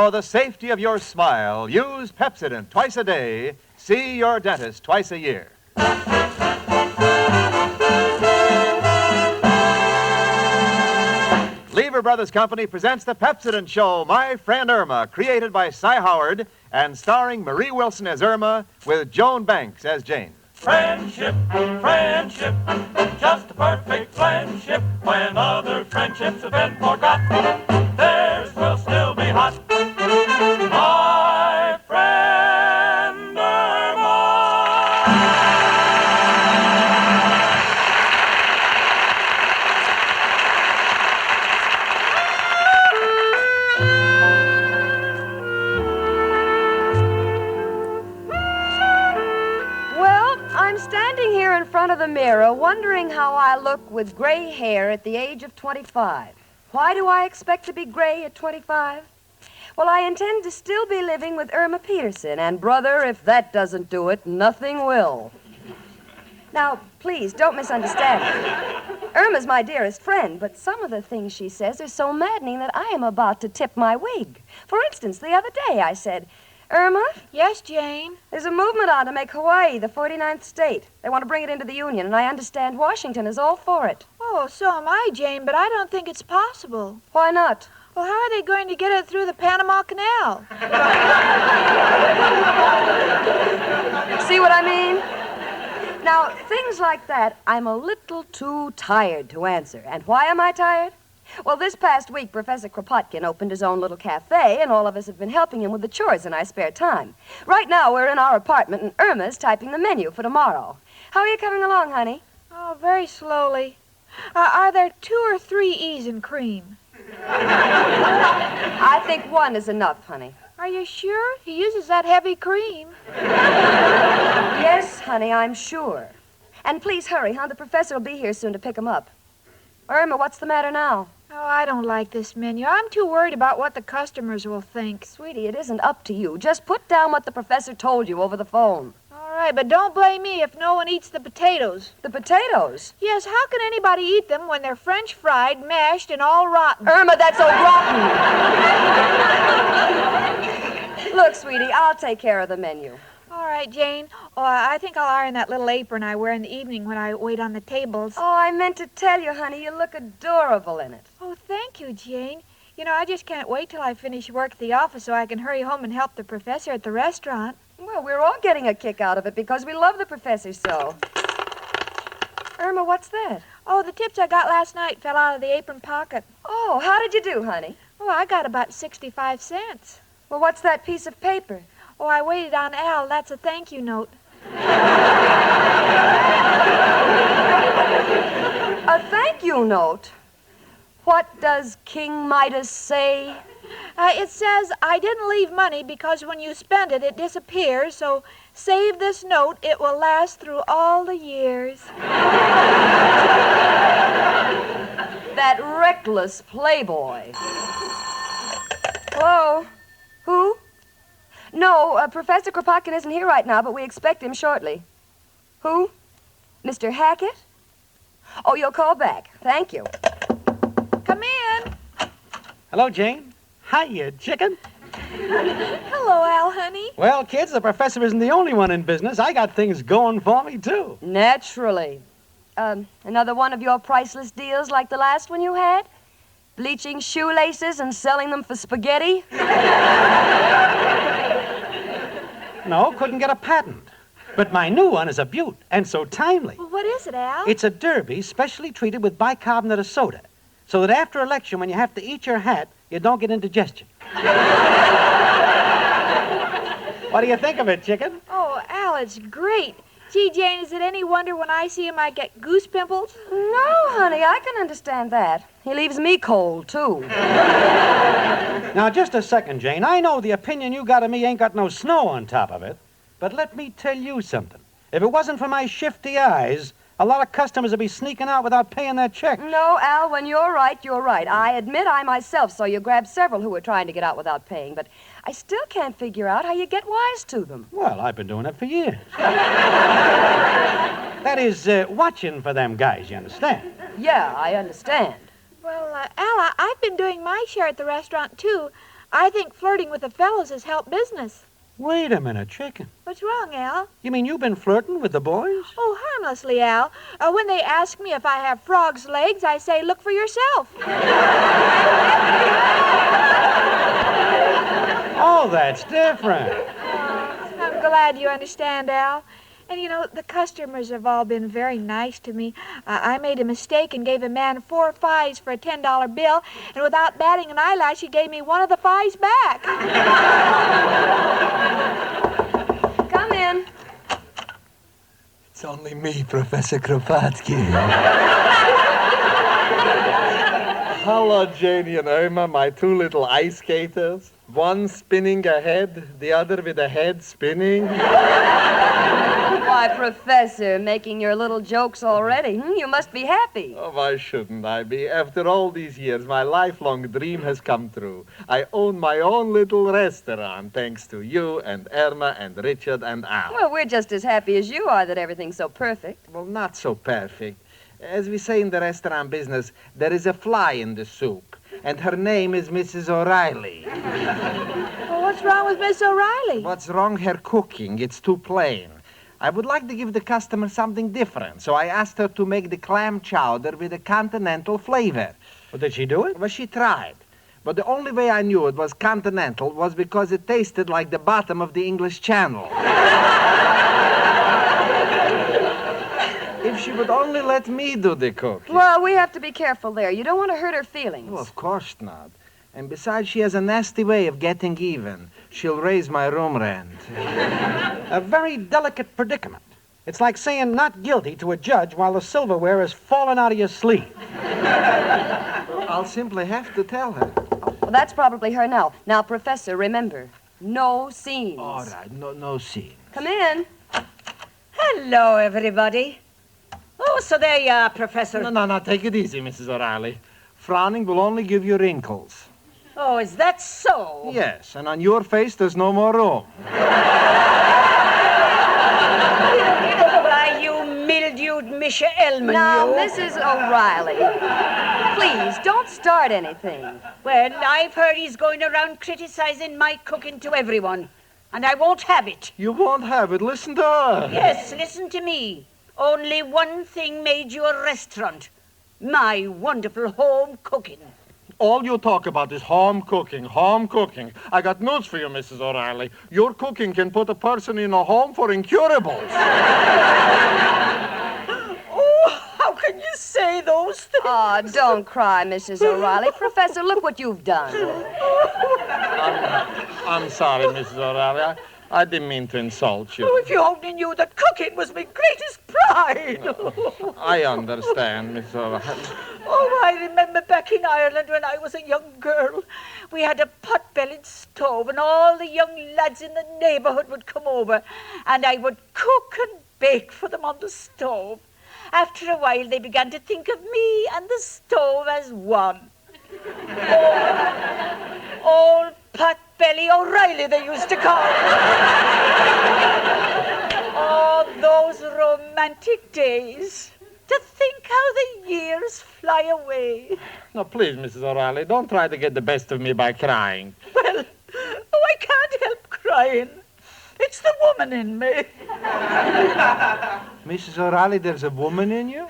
For the safety of your smile, use Pepsodent twice a day. See your dentist twice a year. Lever Brothers Company presents the Pepsodent Show, My Friend Irma, created by Cy Howard and starring Marie Wilson as Irma with Joan Banks as Jane. Friendship, friendship, just a perfect friendship. When other friendships have been forgot, theirs will still be hot. My friend Irma. Well, I'm standing here in front of the mirror wondering how I look with gray hair at the age of 25. Why do I expect to be gray at 25? Well, I intend to still be living with Irma Peterson, and brother, if that doesn't do it, nothing will. Now, please, don't misunderstand me. Irma's my dearest friend, but some of the things she says are so maddening that I am about to tip my wig. For instance, the other day I said, Irma? Yes, Jane? There's a movement on to make Hawaii the 49th state. They want to bring it into the Union, and I understand Washington is all for it. Oh, so am I, Jane, but I don't think it's possible. Why not? Well, how are they going to get it through the Panama Canal? See what I mean? Now, things like that, I'm a little too tired to answer. And why am I tired? Well, this past week, Professor Kropotkin opened his own little cafe, and all of us have been helping him with the chores in our spare time. Right now, we're in our apartment, and Irma's typing the menu for tomorrow. How are you coming along, honey? Oh, very slowly. Are there 2 or 3 E's in cream? I think 1 is enough, honey. Are you sure? He uses that heavy cream. Yes, honey, I'm sure. And please hurry, huh? The professor will be here soon to pick him up. Irma, what's the matter now? Oh, I don't like this menu. I'm too worried about what the customers will think. Sweetie, it isn't up to you. Just put down what the professor told you over the phone. All right, but don't blame me if no one eats the potatoes. The potatoes? Yes, how can anybody eat them when they're French fried, mashed, and all rotten? Irma, that's so rotten. Look, sweetie, I'll take care of the menu. All right, Jane. Oh, I think I'll iron that little apron I wear in the evening when I wait on the tables. Oh, I meant to tell you, honey, you look adorable in it. Oh, thank you, Jane. You know, I just can't wait till I finish work at the office so I can hurry home and help the professor at the restaurant. Well, we're all getting a kick out of it because we love the professor so. Irma, what's that? Oh, the tips I got last night fell out of the apron pocket. Oh, how did you do, honey? Oh, I got about 65 cents. Well, what's that piece of paper? Oh, I waited on Al. That's a thank you note. A thank you note? What does King Midas say? It says, I didn't leave money because when you spend it, it disappears, so save this note. It will last through all the years. That reckless playboy. Hello? Who? No, Professor Kropotkin isn't here right now, but we expect him shortly. Who? Mr. Hackett? Oh, you'll call back. Thank you. Come in. Hello, Jane. Hiya, chicken. Hello, Al, honey. Well, kids, the professor isn't the only one in business. I got things going for me, too. Naturally. Another one of your priceless deals like the last one you had? Bleaching shoelaces and selling them for spaghetti? No, couldn't get a patent. But my new one is a beaut, and so timely. Well, what is it, Al? It's a derby specially treated with bicarbonate of soda, so that after election, when you have to eat your hat, you don't get indigestion. What do you think of it, chicken? Oh, Al, it's great. Gee, Jane, is it any wonder when I see him I get goose pimples? No, honey, I can understand that. He leaves me cold, too. Now, just a second, Jane. I know the opinion you got of me ain't got no snow on top of it, but let me tell you something. If it wasn't for my shifty eyes, a lot of customers would be sneaking out without paying their check. No, Al, when you're right, you're right. I admit I myself saw you grab several who were trying to get out without paying, but I still can't figure out how you get wise to them. Well, I've been doing it for years. That is, watching for them guys, you understand? Yeah, I understand. Well, Al, I've been doing my share at the restaurant, too. I think flirting with the fellows has helped business. Wait a minute, chicken. What's wrong, Al? You mean you've been flirting with the boys? Oh, harmlessly, Al. When they ask me if I have frog's legs, I say, look for yourself. Oh, that's different. I'm glad you understand, Al. And, you know, the customers have all been very nice to me. I made a mistake and gave a man 4 5s for a $10 bill, and without batting an eyelash, he gave me one of the 5s back. Come in. It's only me, Professor Kropotkin. Hello, Janie and Irma, my two little ice skaters. One spinning ahead, the other with a head spinning. Why, Professor, making your little jokes already. You must be happy. Oh, why shouldn't I be? After all these years, my lifelong dream has come true. I own my own little restaurant, thanks to you and Irma and Richard and Al. Well, we're just as happy as you are that everything's so perfect. Well, not so perfect. As we say in the restaurant business, there is a fly in the soup, and her name is Mrs. O'Reilly. Well, what's wrong with Miss O'Reilly? What's wrong? Her cooking. It's too plain. I would like to give the customer something different, so I asked her to make the clam chowder with a continental flavor. Well, did she do it? Well, she tried. But the only way I knew it was continental was because it tasted like the bottom of the English Channel. If she would only let me do the cooking. Well, we have to be careful there. You don't want to hurt her feelings. Well, of course not. And besides, she has a nasty way of getting even. She'll raise my room rent. A very delicate predicament. It's like saying not guilty to a judge while the silverware is falling out of your sleeve. I'll simply have to tell her. Well, that's probably her now. Now, Professor, remember, no scenes. All right, no scene. Come in. Hello, everybody. Oh, so there you are, Professor. No, take it easy, Mrs. O'Reilly. Frowning will only give you wrinkles. Oh, is that so? Yes, and on your face there's no more room. Why, you mildewed Misha Elman, Now, you. Mrs. O'Reilly, please, don't start anything. Well, I've heard he's going around criticizing my cooking to everyone, and I won't have it. You won't have it. Listen to her. Yes, listen to me. Only one thing made you a restaurant. My wonderful home cooking. All you talk about is home cooking, home cooking. I got news for you, Mrs. O'Reilly. Your cooking can put a person in a home for incurables. Oh, how can you say those things? Oh, don't cry, Mrs. O'Reilly. Professor, look what you've done. I'm sorry, Mrs. O'Reilly. I didn't mean to insult you. Oh, if you only knew that cooking was my greatest pride. I understand, Mrs. O'Reilly. Oh, I remember back in Ireland when I was a young girl. We had a pot-bellied stove, and all the young lads in the neighborhood would come over, and I would cook and bake for them on the stove. After a while, they began to think of me and the stove as one. Old Pot-belly O'Reilly, they used to call me. Oh, those romantic days. To think how the years fly away. No, please, Mrs. O'Reilly, don't try to get the best of me by crying. Well, I can't help crying. It's the woman in me. Mrs. O'Reilly, there's a woman in you?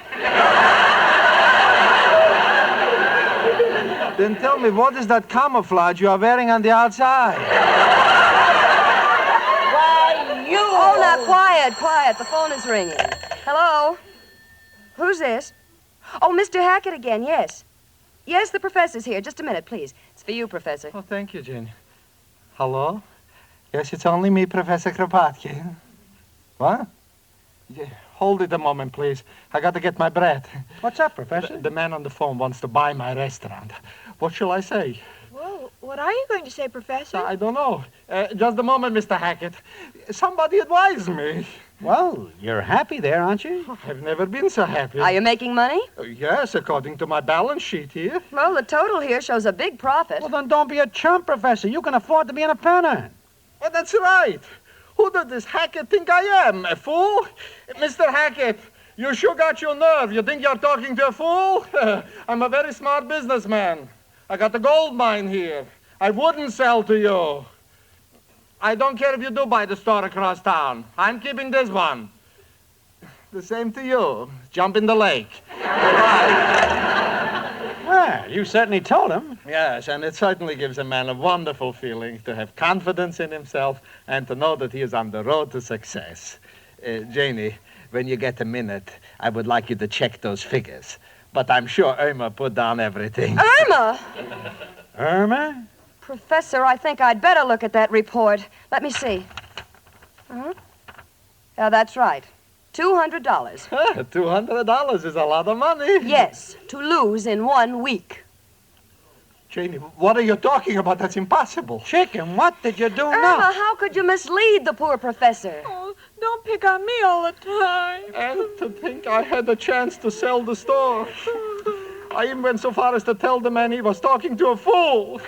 Then tell me, what is that camouflage you are wearing on the outside? Why, you... Oh, now, quiet. The phone is ringing. Hello? Who's this? Oh, Mr. Hackett again, yes. Yes, the professor's here. Just a minute, please. It's for you, Professor. Oh, thank you, Jane. Hello? Yes, it's only me, Professor Kropotkin. What? Yeah, hold it a moment, please. I got to get my breath. What's up, Professor? The man on the phone wants to buy my restaurant. What shall I say? Well, what are you going to say, Professor? I don't know. Just a moment, Mr. Hackett. Somebody advise me. Well, you're happy there, aren't you? I've never been so happy. Are you making money? Yes, according to my balance sheet here. Well, the total here shows a big profit. Well, then don't be a chump, Professor. You can afford to be in a penance. Well, that's right. Who does this Hackett think I am? A fool? Mr. Hackett, you sure got your nerve. You think you're talking to a fool? I'm a very smart businessman. I got a gold mine here. I wouldn't sell to you. I don't care if you do buy the store across town. I'm keeping this one. The same to you. Jump in the lake. Well, you certainly told him. Yes, and it certainly gives a man a wonderful feeling to have confidence in himself and to know that he is on the road to success. Janie, when you get a minute, I would like you to check those figures. But I'm sure Irma put down everything. Irma! Irma? Professor, I think I'd better look at that report. Let me see. Huh? Yeah, that's right. $200. $200 is a lot of money. Yes, to lose in 1 week. Janie, what are you talking about? That's impossible. Chicken, what did you do Irma, now? how could you mislead the poor professor? Oh, don't pick on me all the time. And to think I had a chance to sell the store. I even went so far as to tell the man he was talking to a fool.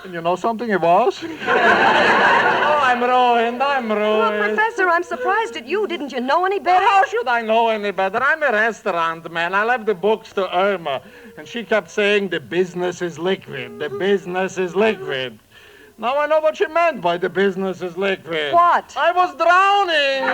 And you know something, he was. I'm ruined. Well, Professor, I'm surprised at you. Didn't you know any better? How should I know any better? I'm a restaurant man. I left the books to Irma. And she kept saying the business is liquid. The business is liquid. Now I know what she meant by the business is liquid. What? I was drowning.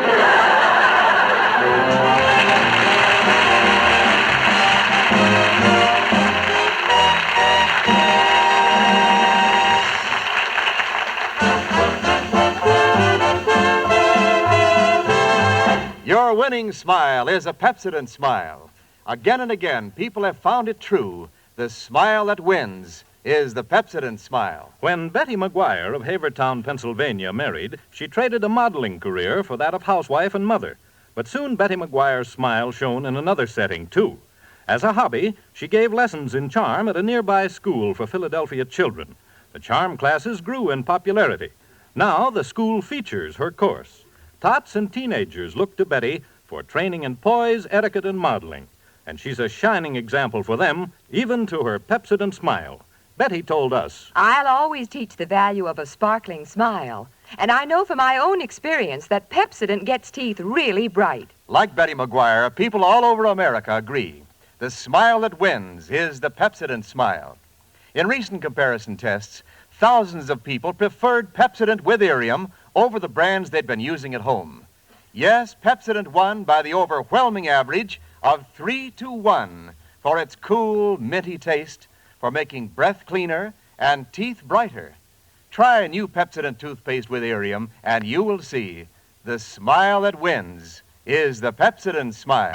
Your winning smile is a Pepsodent smile. Again and again, people have found it true. The smile that wins is the Pepsodent smile. When Betty McGuire of Havertown, Pennsylvania, married, she traded a modeling career for that of housewife and mother. But soon Betty McGuire's smile shone in another setting, too. As a hobby, she gave lessons in charm at a nearby school for Philadelphia children. The charm classes grew in popularity. Now the school features her course. Tots and teenagers look to Betty for training in poise, etiquette, and modeling. And she's a shining example for them, even to her Pepsodent smile. Betty told us, I'll always teach the value of a sparkling smile. And I know from my own experience that Pepsodent gets teeth really bright. Like Betty McGuire, people all over America agree. The smile that wins is the Pepsodent smile. In recent comparison tests, thousands of people preferred Pepsodent with Irium over the brands they'd been using at home. Yes, Pepsodent won by the overwhelming average of 3-1 for its cool, minty taste, for making breath cleaner and teeth brighter. Try a new Pepsodent toothpaste with Irium, and you will see the smile that wins is the Pepsodent smile.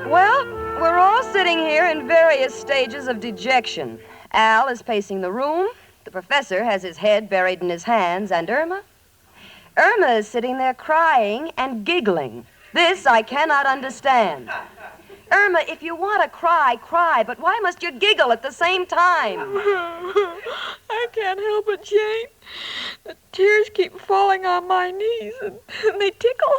Well, we're all sitting here in various stages of dejection. Al is pacing the room. The professor has his head buried in his hands. And Irma? Irma is sitting there crying and giggling. This I cannot understand. Irma, if you want to cry, cry, but why must you giggle at the same time? I can't help it, Jane. The tears keep falling on my knees, and they tickle.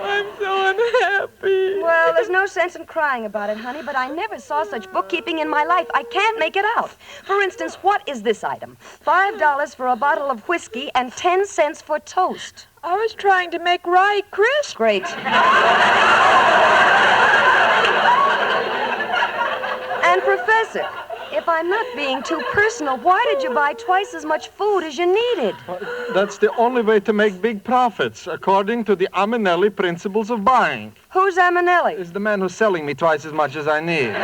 I'm so unhappy. Well, there's no sense in crying about it, honey, but I never saw such bookkeeping in my life. I can't make it out. For instance, what is this item? $5 for a bottle of whiskey and 10 cents for toast. I was trying to make rye crisp. Great. And, Professor, if I'm not being too personal, why did you buy twice as much food as you needed? That's the only way to make big profits, according to the Aminelli principles of buying. Who's Aminelli? Is the man who's selling me twice as much as I need.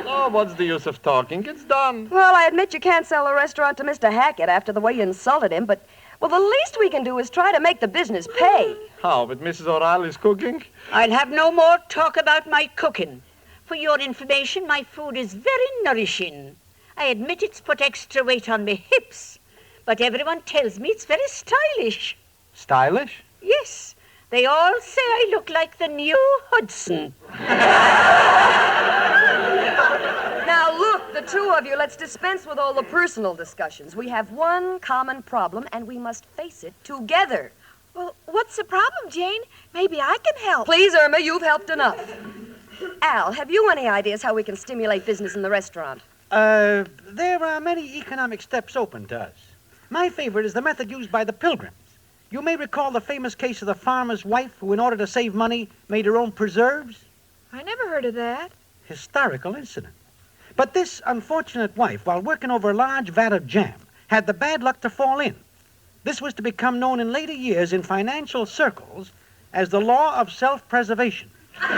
Oh, what's the use of talking? It's done. Well, I admit you can't sell a restaurant to Mr. Hackett after the way you insulted him, but, well, the least we can do is try to make the business pay. How, with Mrs. O'Reilly's cooking? I'll have no more talk about my cooking. For your information, my food is very nourishing. I admit it's put extra weight on my hips, but everyone tells me it's very stylish. Stylish? Yes, they all say I look like the new Hudson. Now, look, the two of you, let's dispense with all the personal discussions. We have one common problem, and we must face it together. Well, what's the problem, Jane? Maybe I can help. Please, Irma, you've helped enough. Al, have you any ideas how we can stimulate business in the restaurant? There are many economic steps open to us. My favorite is the method used by the Pilgrims. You may recall the famous case of the farmer's wife who, in order to save money, made her own preserves. I never heard of that. Historical incident. But this unfortunate wife, while working over a large vat of jam, had the bad luck to fall in. This was to become known in later years in financial circles as the law of self-preservation. Look,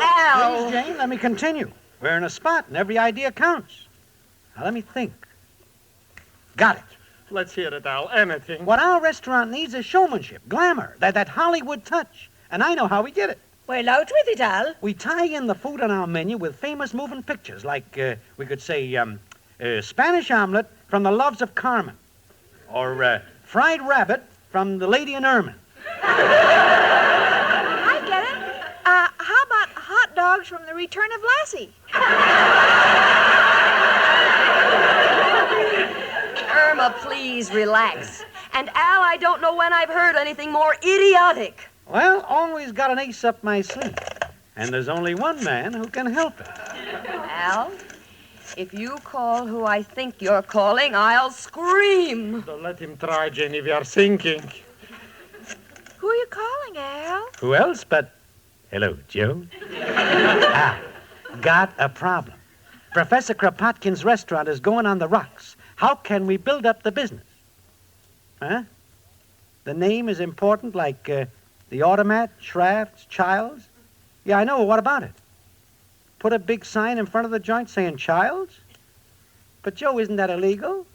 Al. Please, Jane, let me continue. We're in a spot, and every idea counts. Now, let me think. Got it. Let's hear it, Al. Anything. What our restaurant needs is showmanship, glamour, that Hollywood touch. And I know how we get it. Well, out with it, Al. We tie in the food on our menu with famous moving pictures, like, we could say, Spanish omelet from The Loves of Carmen, or fried rabbit from The Lady in Irma. I get it. How about hot dogs from The Return of Lassie? Irma, please relax. And Al, I don't know when I've heard anything more idiotic. Well, always got an ace up my sleeve. And there's only one man who can help it. Al, if you call who I think you're calling, I'll scream. Don't let him try, Jenny. We are sinking. Who are you calling, Al? Who else but... Hello, Joe. Got a problem. Professor Kropotkin's restaurant is going on the rocks. How can we build up the business? Huh? The name is important, like the Automat, Schrafft's, Childs? Yeah, I know. What about it? Put a big sign in front of the joint saying Childs? But, Joe, isn't that illegal?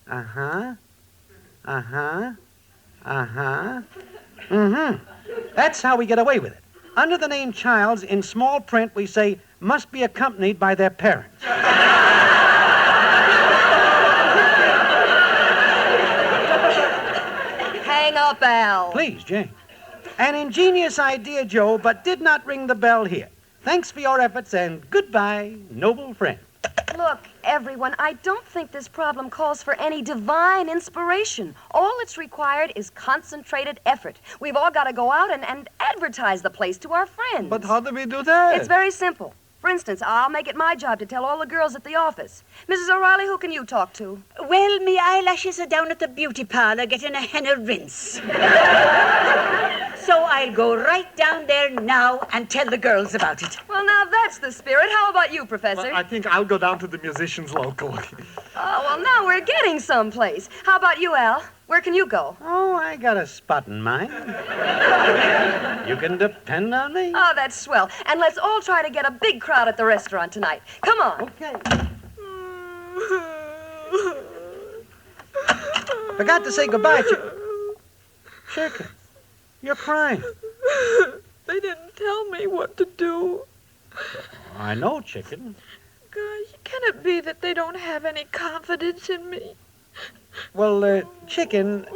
Uh-huh. Uh-huh. Uh-huh. Mm-hmm. That's how we get away with it. Under the name Childs, in small print, we say, must be accompanied by their parents. Hang up, Al. Please, Jane. An ingenious idea, Joe, but did not ring the bell here. Thanks for your efforts, and goodbye, noble friend. Look, everyone, I don't think this problem calls for any divine inspiration. All it's required is concentrated effort. We've all got to go out and advertise the place to our friends. But how do we do that? It's very simple. For instance, I'll make it my job to tell all the girls at the office. Mrs. O'Reilly, who can you talk to? Well, me eyelashes are down at the beauty parlor getting a henna rinse. So I'll go right down there now and tell the girls about it. Well, now that's the spirit. How about you, Professor? Well, I think I'll go down to the musicians locally. Oh, well, now we're getting someplace. How about you, Al? Where can you go? Oh, I got a spot in mind. You can depend on me. Oh, that's swell. And let's all try to get a big crowd at the restaurant tonight. Come on. Okay. Forgot to say goodbye, Chicken. You're crying. They didn't tell me what to do. I know, Chicken. Gosh, can it be that they don't have any confidence in me? Well, Chicken...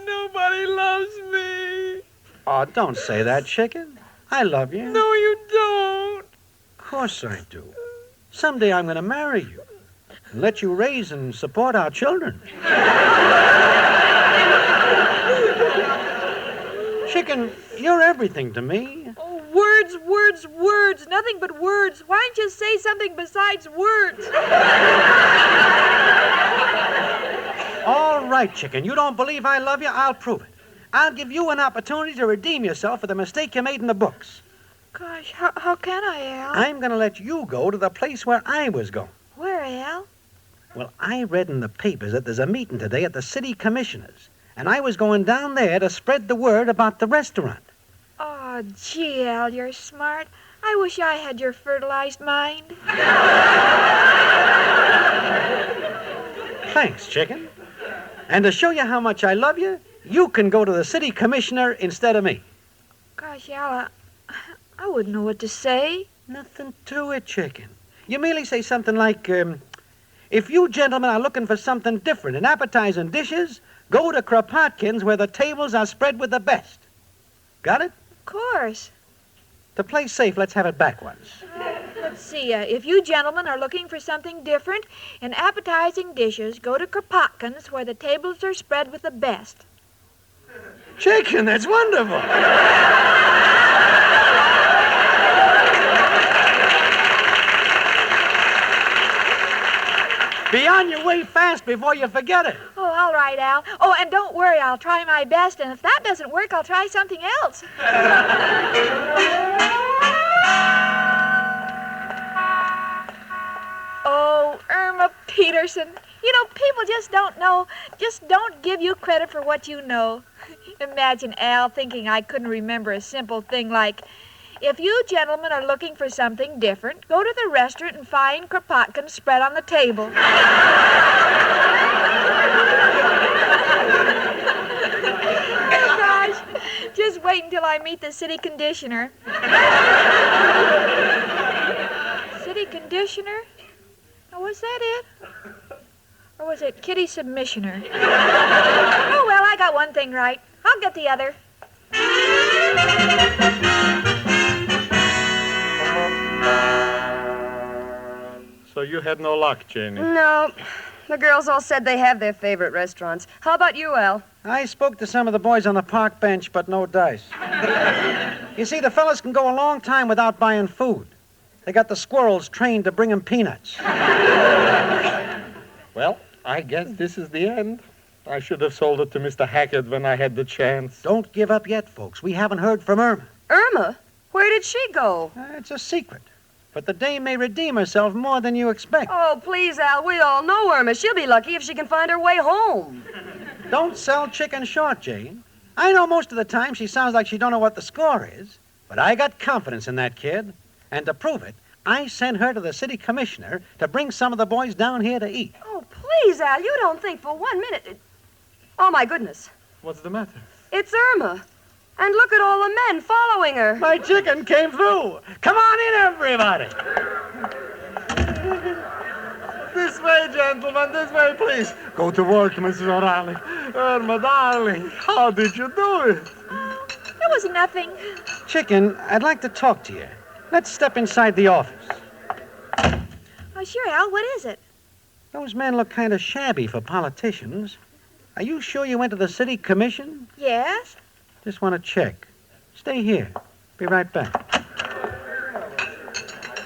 Nobody loves me. Oh, don't say that, Chicken. I love you. No, you don't. Of course I do. Someday I'm going to marry you and let you raise and support our children. Chicken, you're everything to me. Oh, words, words, words. Nothing but words. Why don't you say something besides words? All right, Chicken. You don't believe I love you? I'll prove it. I'll give you an opportunity to redeem yourself for the mistake you made in the books. Gosh, how can I, Al? I'm going to let you go to the place where I was going. Where, Al? Well, I read in the papers that there's a meeting today at the city commissioners, and I was going down there to spread the word about the restaurant. Oh, gee, Al, you're smart. I wish I had your fertilized mind. Thanks, Chicken. And to show you how much I love you, you can go to the city commissioner instead of me. Gosh, Al, I wouldn't know what to say. Nothing to it, Chicken. You merely say something like, if you gentlemen are looking for something different in appetizing dishes, go to Kropotkin's where the tables are spread with the best. Got it? Of course. To play safe, let's have it back once. Let's see. If you gentlemen are looking for something different in appetizing dishes, go to Kropotkin's where the tables are spread with the best. Chicken, that's wonderful. Be on your way fast before you forget it. Oh, all right, Al. Oh, and don't worry, I'll try my best, and if that doesn't work, I'll try something else. Oh, Irma Peterson. You know, people just don't give you credit for what you know. Imagine Al thinking I couldn't remember a simple thing like, if you gentlemen are looking for something different, go to the restaurant and find Kropotkin spread on the table. Oh, gosh. Just wait until I meet the city conditioner. City conditioner? Oh, was that it? Or was it kitty submissioner? Oh, well, I got one thing right. I'll get the other. So you had no luck, Janie. No. The girls all said they have their favorite restaurants. How about you, Al? I spoke to some of the boys on the park bench, but no dice. You see, the fellas can go a long time without buying food. They got the squirrels trained to bring them peanuts. Well, I guess this is the end. I should have sold it to Mr. Hackett when I had the chance. Don't give up yet, folks. We haven't heard from Irma. Irma? Where did she go? It's a secret. But the dame may redeem herself more than you expect. Oh, please, Al, we all know Irma. She'll be lucky if she can find her way home. Don't sell chicken short, Jane. I know most of the time she sounds like she don't know what the score is, but I got confidence in that kid. And to prove it, I sent her to the city commissioner to bring some of the boys down here to eat. Oh, please, Al, you don't think for 1 minute... Oh, my goodness. What's the matter? It's Irma. And look at all the men following her. My chicken came through. Come on in, everybody. This way, gentlemen, this way, please. Go to work, Mrs. O'Reilly. Irma, darling, how did you do it? Oh, it was nothing. Chicken, I'd like to talk to you. Let's step inside the office. Oh, sure, Al, what is it? Those men look kind of shabby for politicians. Are you sure you went to the city commission? Yes? Just want to check. Stay here. Be right back.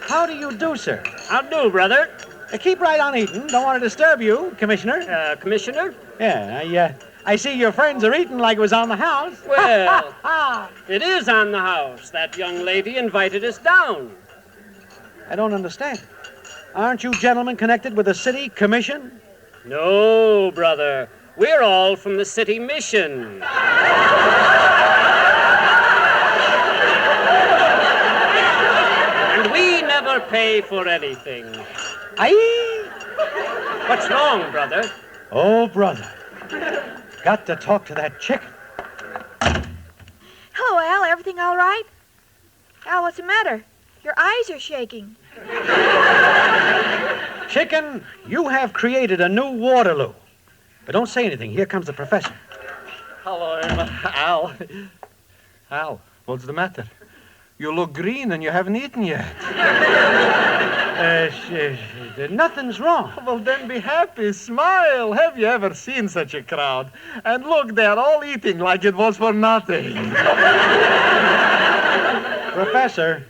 How do you do, sir? How do, brother? Keep right on eating. Don't want to disturb you, Commissioner. Commissioner? Yeah, I see your friends are eating like it was on the house. Well, it is on the house. That young lady invited us down. I don't understand. Aren't you gentlemen connected with the city commission? No, brother. We're all from the city mission. And we never pay for anything. Aye? What's wrong, brother? Oh, brother. Got to talk to that chicken. Hello, Al. Everything all right? Al, what's the matter? Your eyes are shaking. Chicken, you have created a new Waterloo. But don't say anything. Here comes the professor. Hello, Irma. Al, what's the matter? You look green and you haven't eaten yet. Nothing's wrong. Well, then be happy. Smile. Have you ever seen such a crowd? And look, they're all eating like it was for nothing. Professor,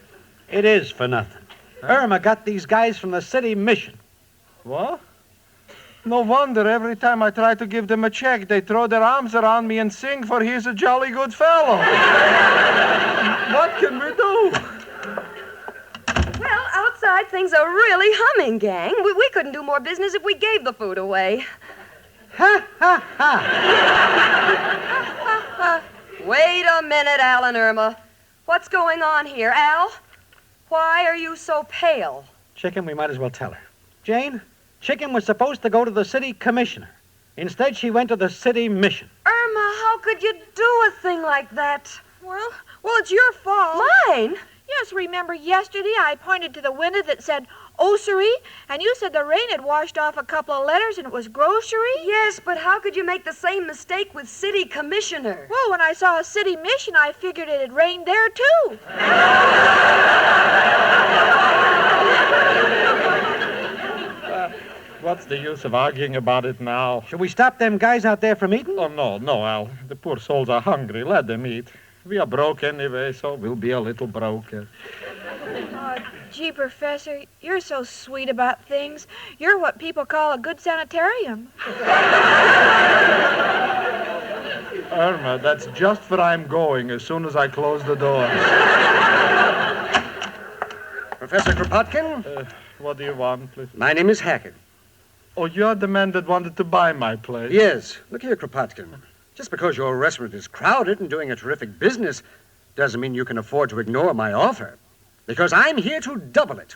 it is for nothing. Irma got these guys from the city mission. What? No wonder every time I try to give them a check, they throw their arms around me and sing for he's a jolly good fellow. What can we do? Well, outside things are really humming, gang. We couldn't do more business if we gave the food away. Ha, ha, ha. Wait a minute, Al and Irma. What's going on here, Al? Why are you so pale? Chicken, we might as well tell her. Jane, Chicken was supposed to go to the city commissioner. Instead, she went to the city mission. Irma, how could you do a thing like that? Well, it's your fault. Mine? Yes, remember yesterday I pointed to the window that said osary, and you said the rain had washed off a couple of letters and it was grocery? Yes, but how could you make the same mistake with city commissioner? Well, when I saw a city mission, I figured it had rained there, too. What's the use of arguing about it now? Should we stop them guys out there from eating? Oh, no, Al. The poor souls are hungry. Let them eat. We are broke anyway, so we'll be a little broke. Gee, Professor, you're so sweet about things. You're what people call a good sanitarium. Irma, that's just where I'm going as soon as I close the door. Professor Kropotkin? What do you want, please? My name is Hackett. Oh, you're the man that wanted to buy my place? Yes. Look here, Kropotkin. Just because your restaurant is crowded and doing a terrific business doesn't mean you can afford to ignore my offer. Because I'm here to double it.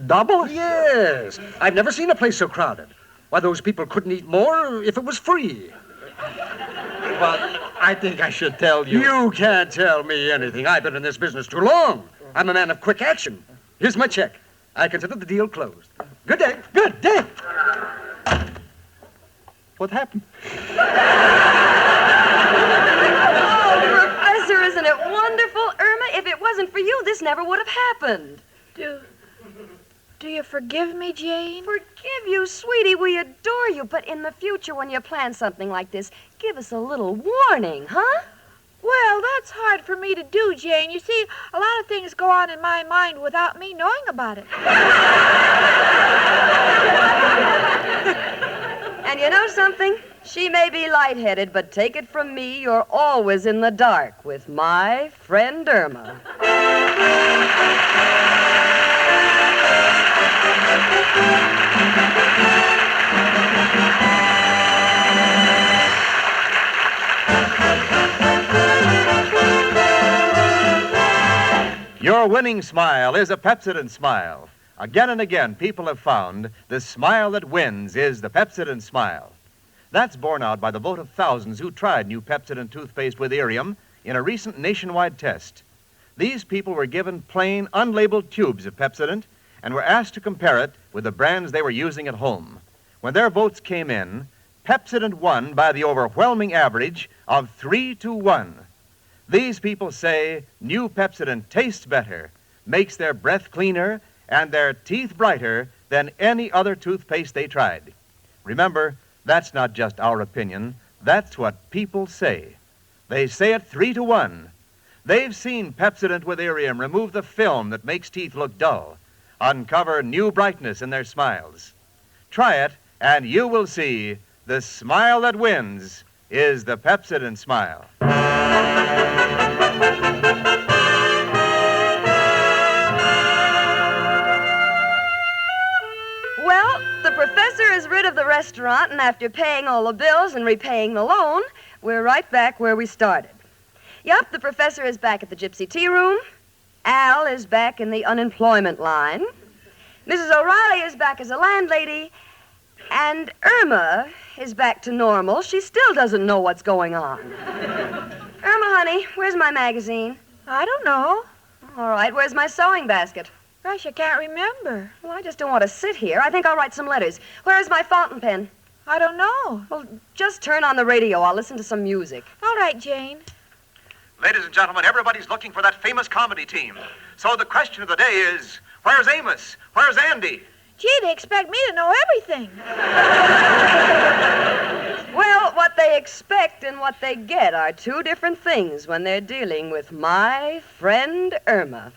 Double? Yes. I've never seen a place so crowded. Why, those people couldn't eat more if it was free. Well, I think I should tell you. You can't tell me anything. I've been in this business too long. I'm a man of quick action. Here's my check. I consider the deal closed. Good day. Good day. What happened? Oh, Professor, isn't it wonderful? Irma, if it wasn't for you, this never would have happened. Do you forgive me, Jane? Forgive you, sweetie. We adore you. But in the future, when you plan something like this, give us a little warning, huh? Well, that's hard for me to do, Jane. You see, a lot of things go on in my mind without me knowing about it. And you know something? She may be lightheaded, but take it from me, you're always in the dark with my friend Irma. Your winning smile is a Pepsodent smile. Again and again, people have found the smile that wins is the Pepsodent smile. That's borne out by the vote of thousands who tried new Pepsodent toothpaste with Irium in a recent nationwide test. These people were given plain, unlabeled tubes of Pepsodent and were asked to compare it with the brands they were using at home. When their votes came in, Pepsodent won by the overwhelming average of 3-1. These people say new Pepsodent tastes better, makes their breath cleaner, and their teeth brighter than any other toothpaste they tried. Remember, that's not just our opinion. That's what people say. They say it 3-1. They've seen Pepsodent with Irium remove the film that makes teeth look dull, uncover new brightness in their smiles. Try it, and you will see the smile that wins is the Pepsodent smile. Well, the professor is rid of the restaurant, and after paying all the bills and repaying the loan, we're right back where we started. Yup, the professor is back at the Gypsy Tea Room. Al is back in the unemployment line. Mrs. O'Reilly is back as a landlady. And Irma is back to normal. She still doesn't know what's going on. Irma, honey, where's my magazine? I don't know. All right, where's my sewing basket? Gosh, I can't remember. Well, I just don't want to sit here. I think I'll write some letters. Where's my fountain pen? I don't know. Well, just turn on the radio. I'll listen to some music. All right, Jane. Ladies and gentlemen, everybody's looking for that famous comedy team. So the question of the day is, where's Amos? Where's Andy? Gee, they expect me to know everything. Well, what they expect and what they get are two different things when they're dealing with my friend Irma.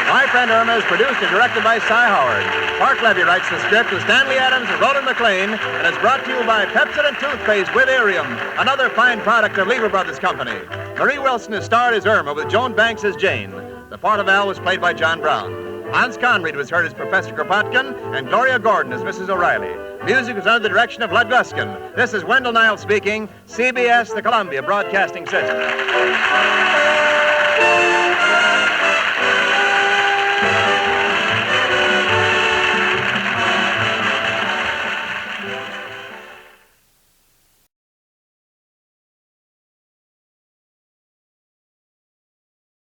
My Friend Irma is produced and directed by Cy Howard. Mark Levy writes the script with Stanley Adams and Roland McLean, and is brought to you by Pepsodent Toothpaste with Irium, another fine product of Lever Brothers Company. Marie Wilson is starred as Irma with Joan Banks as Jane. The part of Al was played by John Brown. Hans Conried was heard as Professor Kropotkin, and Gloria Gordon as Mrs. O'Reilly. Music was under the direction of Lud Gluskin. This is Wendell Niles speaking, CBS, the Columbia Broadcasting System.